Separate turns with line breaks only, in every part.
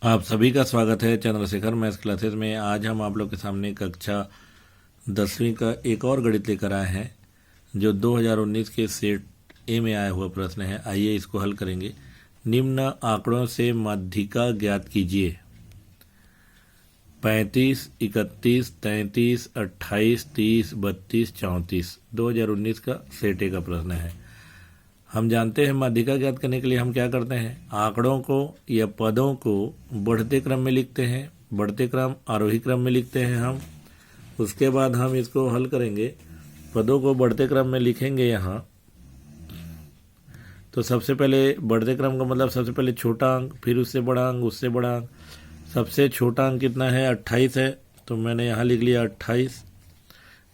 आप सभी का स्वागत है चंद्रशेखर मैथ्स क्लासेस में। आज हम आप लोग के सामने कक्षा 10वीं का एक और गणित लेकर आए हैं जो 2019 के सेट ए में आया हुआ प्रश्न है। आइए इसको हल करेंगे। निम्न आंकड़ों से माध्यिका ज्ञात कीजिए। 35, 31, 33, 28, 30, 32, 34 2019 का सेट ए का प्रश्न है। हम जानते हैं माध्यिका ज्ञात करने के लिए हम क्या करते हैं, आंकड़ों को या पदों को बढ़ते क्रम में लिखते हैं। बढ़ते क्रम आरोही क्रम में लिखते हैं हम। उसके बाद हम इसको हल करेंगे। पदों को बढ़ते क्रम में लिखेंगे यहाँ। तो सबसे पहले बढ़ते क्रम का मतलब सबसे पहले छोटा अंक, फिर उससे बड़ा अंक, उससे बड़ा अंक। सबसे छोटा अंक कितना है, 28 है, तो मैंने यहाँ लिख लिया 28।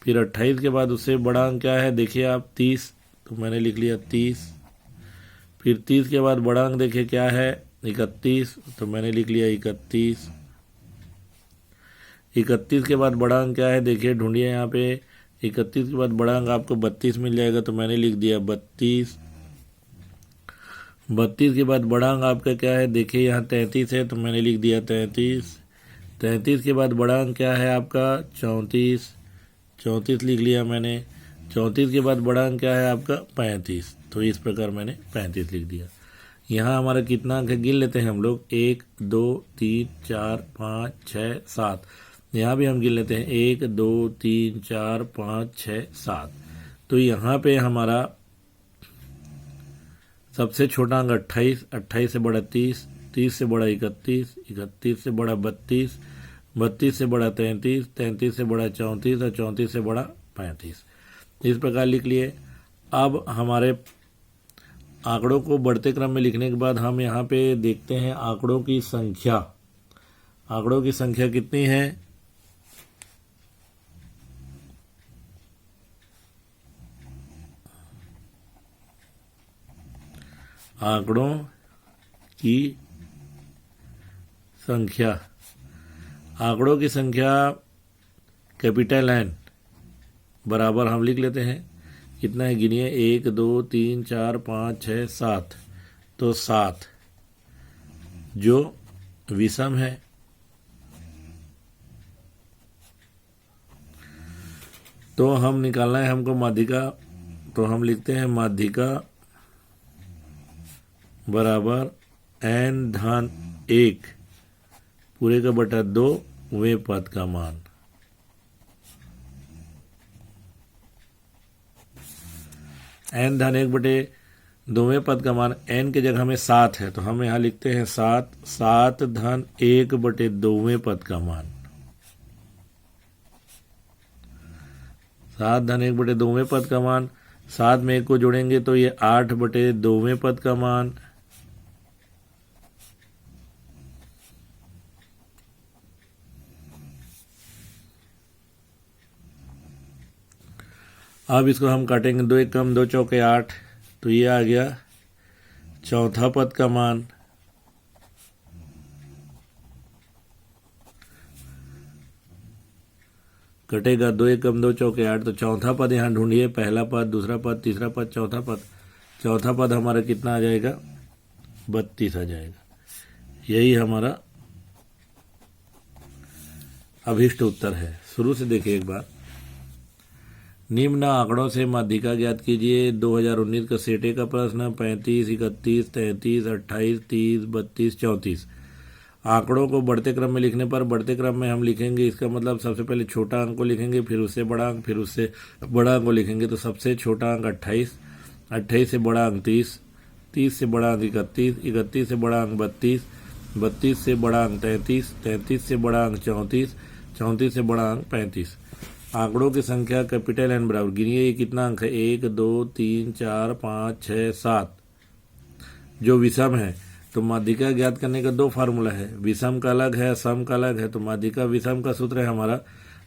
फिर 28 के बाद उससे बड़ा अंक क्या है, देखिए आप 30, तो मैंने लिख लिया 30। फिर 30 के बाद बड़ा अंक देखिए क्या है, 31, तो मैंने लिख लिया 31। 31 के बाद बड़ा अंक क्या है, देखिए ढूंढिए यहाँ पे। 31 के बाद बड़ा अंक आपको 32 मिल जाएगा, तो मैंने लिख दिया 32। 32 के बाद बड़ा अंक आपका क्या है, देखिए यहाँ 33 है, तो मैंने लिख दिया 33। 33 के बाद बड़ा अंक क्या है आपका, 34। 34 लिख लिया मैंने। 34 के बाद बड़ा अंक क्या है आपका, 35। तो इस प्रकार मैंने 35 लिख दिया। यहाँ हमारा कितना अंक है गिन लेते हैं हम लोग, 1 2 3 4 5 6 7। यहाँ भी हम गिन लेते हैं 1 2 3 4 5 6 7। तो यहाँ पे हमारा सबसे छोटा अंक 28, 28 से बड़ा 30, 30 से बड़ा 31, 31 से बड़ा 32, 32 से बड़ा 33, 33 से बड़ा 34 और 34 से बड़ा 35। इस प्रकार लिख लिए। अब हमारे आंकड़ों को बढ़ते क्रम में लिखने के बाद हम यहाँ पे देखते हैं आंकड़ों की संख्या। आंकड़ों की संख्या कितनी है, आंकड़ों की संख्या, आंकड़ों की संख्या कैपिटल एन बराबर हम लिख लेते हैं। कितना है गिनिए, 1 2 3 4 5 6 7। तो 7 जो विषम है। तो हम निकालना है हमको माध्यिका। तो हम लिखते हैं माध्यिका बराबर n धन 1 पूरे का बटा 2 वे पद का मान। n धन 1 बटे 2वें पद का मान, n की जगह में 7 है, तो हम यहाँ लिखते हैं 7। 7 धन 1 बटे 2वें पद का मान। 7 धन 1 बटे 2वें पद का मान। 7 में 1 को जोड़ेंगे तो ये 8 बटे 2वें पद का मान। अब इसको हम काटेंगे, 2 1 कम 2 चौके 8, तो ये आ गया चौथा पद का मान। कटेगा 2 1 कम 2 चौके 8, तो चौथा पद यहाँ ढूंढिए। पहला पद, दूसरा पद, तीसरा पद, चौथा पद। चौथा पद हमारा कितना आ जाएगा, 32 आ जाएगा। यही हमारा अभीष्ट उत्तर है। शुरू से देखिए एक बार। निम्न आंकड़ों से माध्यिका ज्ञात कीजिए। 2019 का सेट ए का प्रश्न। 35, 31, 33, 28, 30, 32, 34। आंकड़ों को बढ़ते क्रम में लिखने पर बढ़ते क्रम में हम लिखेंगे, इसका मतलब सबसे पहले छोटा अंक को लिखेंगे, फिर उससे बड़ा अंक, फिर उससे बड़ा अंक को लिखेंगे। तो सबसे छोटा अंक 28, 28 से बड़ा अंक 30, 30 से बड़ा अंक 31, 31 से बड़ा अंक 32, 32 से बड़ा अंक 33, 33 से बड़ा अंक 34, 34 से बड़ा अंक 35। आंकड़ों की संख्या कैपिटल एन बराबर, गिनिए ये कितना अंक है, 1 2 3 4 5 6 7 जो विषम है। तो माध्यिका ज्ञात करने का 2 फार्मूला है, विषम का अलग है, सम का अलग है। तो माध्यिका विषम का सूत्र है हमारा,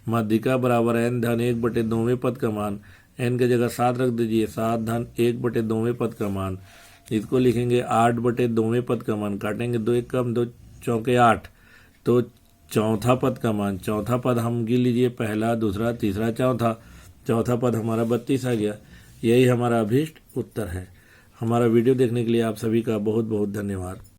माध्यिका बराबर n धन 1 बटे 2वें पद का मान। n की जगह 7 रख दीजिए, 7 धन 1 बटे 2वें पद का मान। इसको लिखेंगे 8 बटे 2वें पद का मान। काटेंगे 2 1 कम 2 चौके 8, तो चौथा पद का मान। चौथा पद हम गिन लीजिए, पहला, दूसरा, तीसरा, चौथा। चौथा पद हमारा 32 आ गया। यही हमारा अभीष्ट उत्तर है। हमारा वीडियो देखने के लिए आप सभी का बहुत बहुत धन्यवाद।